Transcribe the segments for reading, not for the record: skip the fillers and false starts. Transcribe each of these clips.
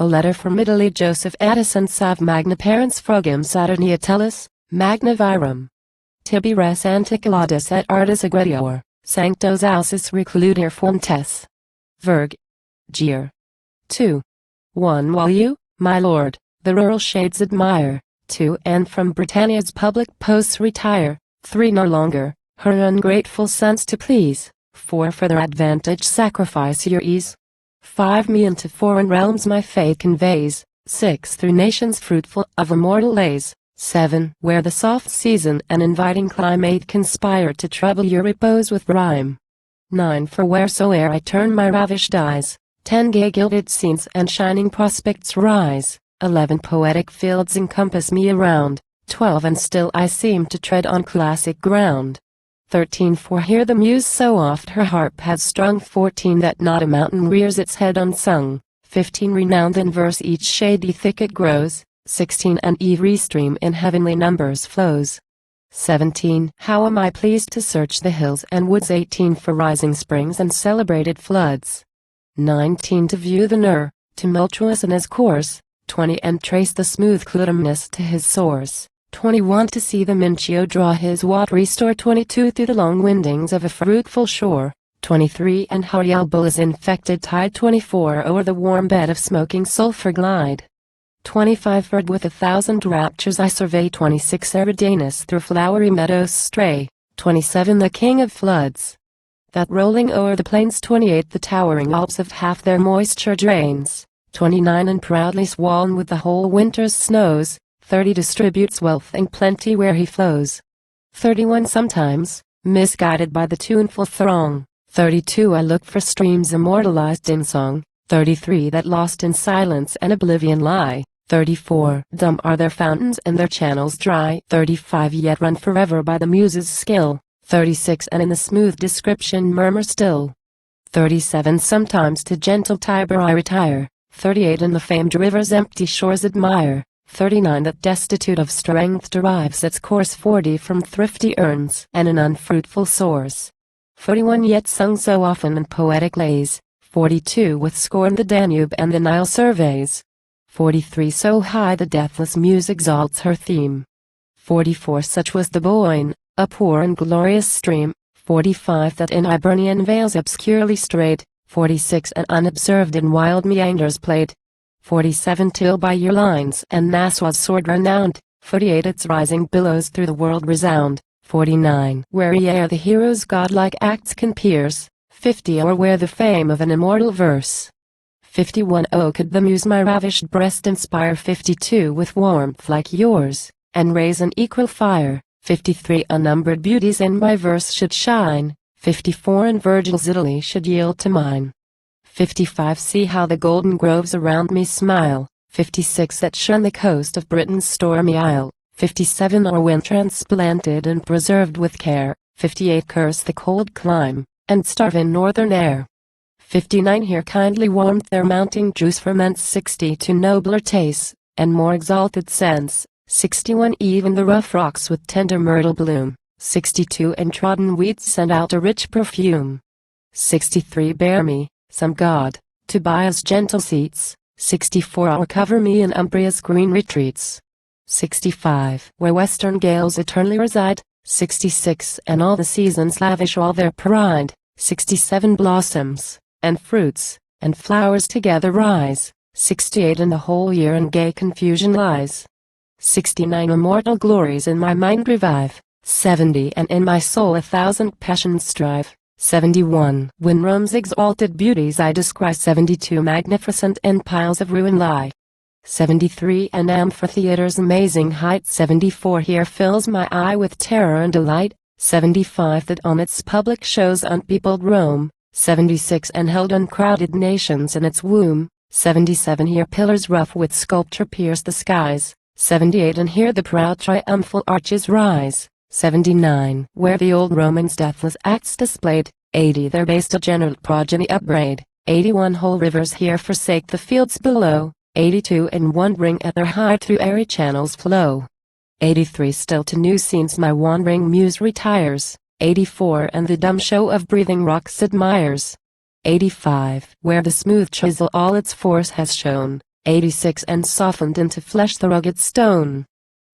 A letter from Italy. Joseph Addison. Salve magna parens frugum Saturnia tellus, magna virum. Tibi res anticuladus et artis agredior, sanctos ausis recluder fontes. Verg. Gear. 2. 1. While you, my lord, the rural shades admire, 2. And from Britannia's public posts retire, 3. No longer, her ungrateful sons to please, 4. For their advantage sacrifice your ease. 5. Me into foreign realms my fate conveys, 6. Through nations fruitful of immortal lays, 7. Where the soft season and inviting climate conspire to trouble your repose with rhyme. 9. For wheresoe'er I turn my ravished eyes, 10. Gay gilded scenes and shining prospects rise, 11. Poetic fields encompass me around, 12. And still I seem to tread on classic ground. 13. For here the muse so oft her harp has strung, 14. That not a mountain rears its head unsung, 15. Renowned in verse each shady thicket grows, 16. And every stream in heavenly numbers flows. 17. How am I pleased to search the hills and woods, 18. For rising springs and celebrated floods. 19. To view the Nure, tumultuous in his course, 20. And trace the smooth Clutamnus to his source, 21. To see the Mincio draw his watery store, 22. Through the long windings of a fruitful shore, 23. And how Yelbula's infected tide, 24. O'er the warm bed of smoking sulphur glide, 25. Furred with 1,000 raptures I survey, 26. Eridanus through flowery meadows stray, 27. The king of floods, that rolling o'er the plains, 28. The towering Alps of half their moisture drains, 29. And proudly swollen with the whole winter's snows, 30. Distributes wealth and plenty where he flows, 31. Sometimes, misguided by the tuneful throng, 32. I look for streams immortalized in song, 33. That lost in silence and oblivion lie, 34. Dumb are their fountains and their channels dry, 35. Yet run forever by the muse's skill, 36. And in the smooth description murmur still, 37. Sometimes to gentle Tiber I retire, 38. And the famed river's empty shores admire, 39. That destitute of strength derives its course, 40. From thrifty urns and an unfruitful source, 41. Yet sung so often in poetic lays, 42. With scorn the Danube and the Nile surveys, 43. So high the deathless muse exalts her theme, 44. Such was the Boyne, a poor and glorious stream, 45. That in Hibernian vales obscurely strayed, 46. And unobserved in wild meanders played, 47. Till by your lines and Nassau's sword renowned, 48. Its rising billows through the world resound, 49. Where'er the hero's godlike acts can pierce, 50. Or where the fame of an immortal verse, 51. Oh, could the muse my ravished breast inspire, 52. With warmth like yours, and raise an equal fire, 53. Unnumbered beauties in my verse should shine, 54. And Virgil's Italy should yield to mine, 55. See how the golden groves around me smile, 56. That shun the coast of Britain's stormy isle, 57. Or when transplanted and preserved with care, 58. Curse the cold clime, and starve in northern air, 59. Here kindly warmth their mounting juice ferments, 60. To nobler tastes, and more exalted sense, 61. Even the rough rocks with tender myrtle bloom, 62. And trodden weeds send out a rich perfume, 63. Bear me, some god, to Bia's gentle seats, 64. Or cover me in Umbria's green retreats, 65. Where western gales eternally reside, 66. And all the seasons lavish all their pride, 67. Blossoms, and fruits, and flowers together rise, 68. And the whole year in gay confusion lies, 69. Immortal glories in my mind revive, 70. And in my soul 1,000 passions strive, 71. When Rome's exalted beauties I descry, 72. Magnificent empires of ruin lie, 73. And amphitheater's amazing height, 74. Here fills my eye with terror and delight, 75. That on its public shows unpeopled Rome, 76. And held uncrowded nations in its womb, 77. Here pillars rough with sculpture pierce the skies, 78. And here the proud triumphal arches rise, 79. Where the old Romans' deathless acts displayed, 80. Their base degenerate progeny upbraid, 81. Whole rivers here forsake the fields below, 82. And wandering at their height through airy channels flow, 83. Still to new scenes my wandering muse retires, 84. And the dumb show of breathing rocks admires, 85. Where the smooth chisel all its force has shown, 86 and softened into flesh the rugged stone.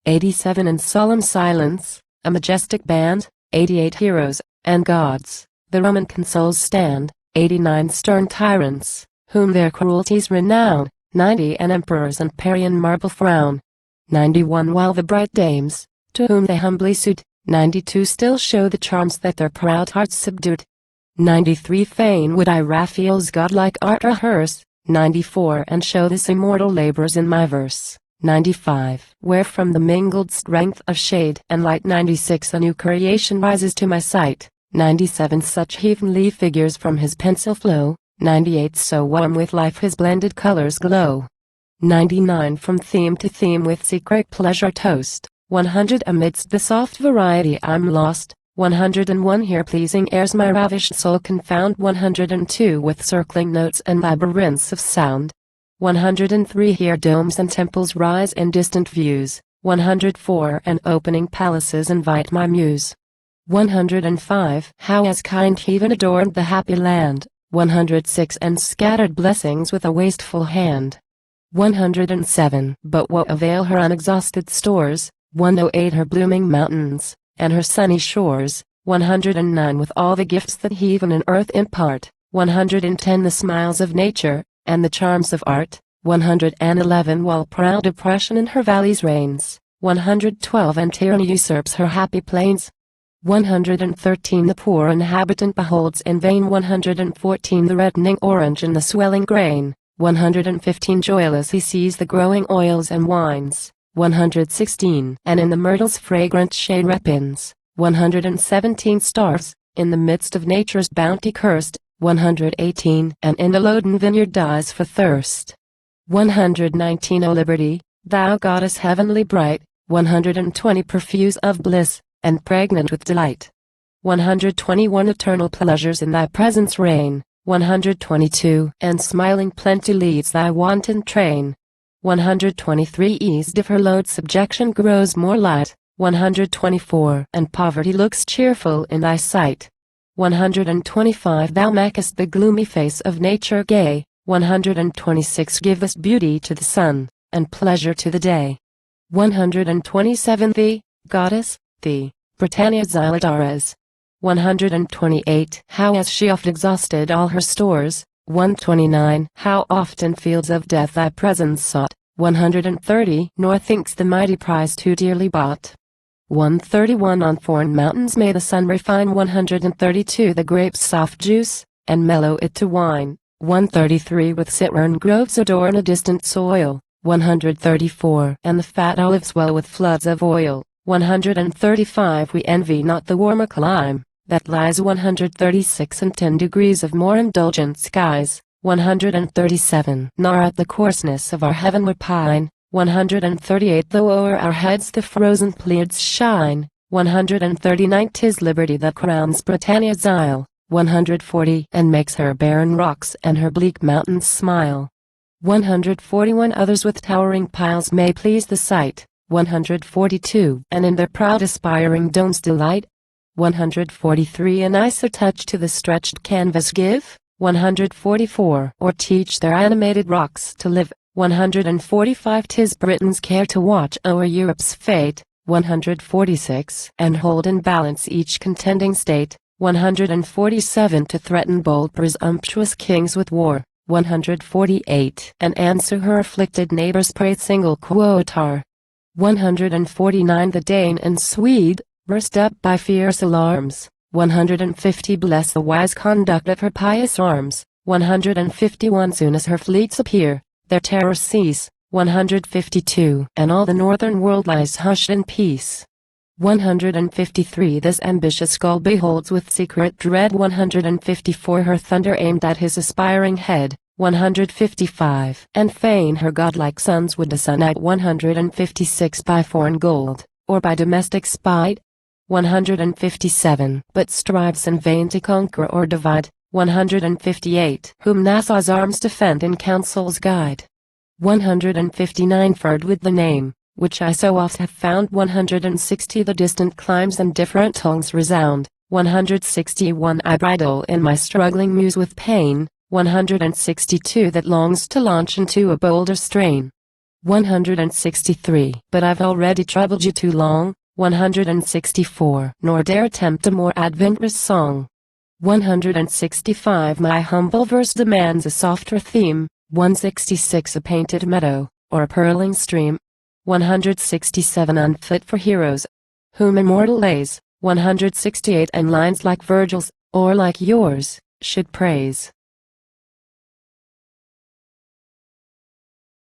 87 in solemn silence, a majestic band, 88 heroes, and gods, the Roman consuls stand, 89 stern tyrants, whom their cruelties renown, 90 and emperors and Parian marble frown. 91 while the bright dames, to whom they humbly suit, 92 still show the charms that their proud hearts subdued. 93 fain would I Raphael's godlike art rehearse, 94 and show this immortal labors in my verse. 95 where from the mingled strength of shade and light 96 a new creation rises to my sight. 97 such heavenly figures from his pencil flow. 98 so warm with life his blended colors glow. 99 from theme to theme with secret pleasure toast. 100 amidst the soft variety I'm lost. 101 here pleasing airs my ravished soul confound. 102 with circling notes and labyrinths of sound. 103 here domes and temples rise in distant views. 104 and opening palaces invite my muse. 105 how has kind heaven adorned the happy land. 106 and scattered blessings with a wasteful hand. 107 but what avail her unexhausted stores. 108 her blooming mountains, and her sunny shores. 109 with all the gifts that heaven and earth impart. 110 the smiles of nature, and the charms of art. 111 while proud oppression in her valleys reigns. 112 and tyranny usurps her happy plains. 113 the poor inhabitant beholds in vain. 114 the reddening orange in the swelling grain. 115 joyless he sees the growing oils and wines. 116 and in the myrtle's fragrant shade repines. 117 starves, in the midst of nature's bounty cursed. 118 and in the Loden vineyard dies for thirst. 119 O liberty, thou goddess heavenly bright. 120 profuse of bliss, and pregnant with delight. 121 eternal pleasures in thy presence reign. 122 and smiling plenty leads thy wanton train. 123 eased of her load subjection grows more light. 124 and poverty looks cheerful in thy sight. 125 thou makest the gloomy face of nature gay. 126 givest beauty to the sun, and pleasure to the day. 127 thee, goddess, thee, Britannia Xylodares. 128 how has she oft exhausted all her stores. 129 how often fields of death thy presence sought. 130 nor thinks the mighty prize too dearly bought. 131 on foreign mountains may the sun refine. 132 the grape's soft juice, and mellow it to wine. 133 with citron groves adorn a distant soil. 134 and the fat olives well with floods of oil. 135 we envy not the warmer clime, that lies. 136 and 10 degrees of more indulgent skies. 137 nor at the coarseness of our heaven we pine. 138 though o'er our heads the frozen Pleiades shine. 139 'tis liberty that crowns Britannia's isle. 140 and makes her barren rocks and her bleak mountains smile. 141 others with towering piles may please the sight. 142 and in their proud aspiring domes delight. 143 an icer touch to the stretched canvas give. 144 or teach their animated rocks to live. 145 'tis Britain's care to watch o'er Europe's fate. 146 and hold in balance each contending state. 147 to threaten bold presumptuous kings with war. 148 and answer her afflicted neighbors' praise single quotar. 149 the Dane and Swede, burst up by fierce alarms. 150 bless the wise conduct of her pious arms. 151 soon as her fleets appear, their terrors cease. 152 and all the northern world lies hushed in peace. 153 this ambitious skull beholds with secret dread. 154 her thunder aimed at his aspiring head. 155 and fain her godlike sons would descend at. 156 by foreign gold, or by domestic spite. 157 but strives in vain to conquer or divide. 158 whom Nassau's arms defend and counsels guide. 159 furred with the name, which I so oft have found. 160 the distant climes and different tongues resound. 161 I bridle in my struggling muse with pain. 162 that longs to launch into a bolder strain. 163 but I've already troubled you too long. 164 nor dare attempt a more adventurous song. 165 my humble verse demands a softer theme. 166 a painted meadow, or a purling stream. 167 unfit for heroes, whom immortal lays. 168 and lines like Virgil's, or like yours, should praise.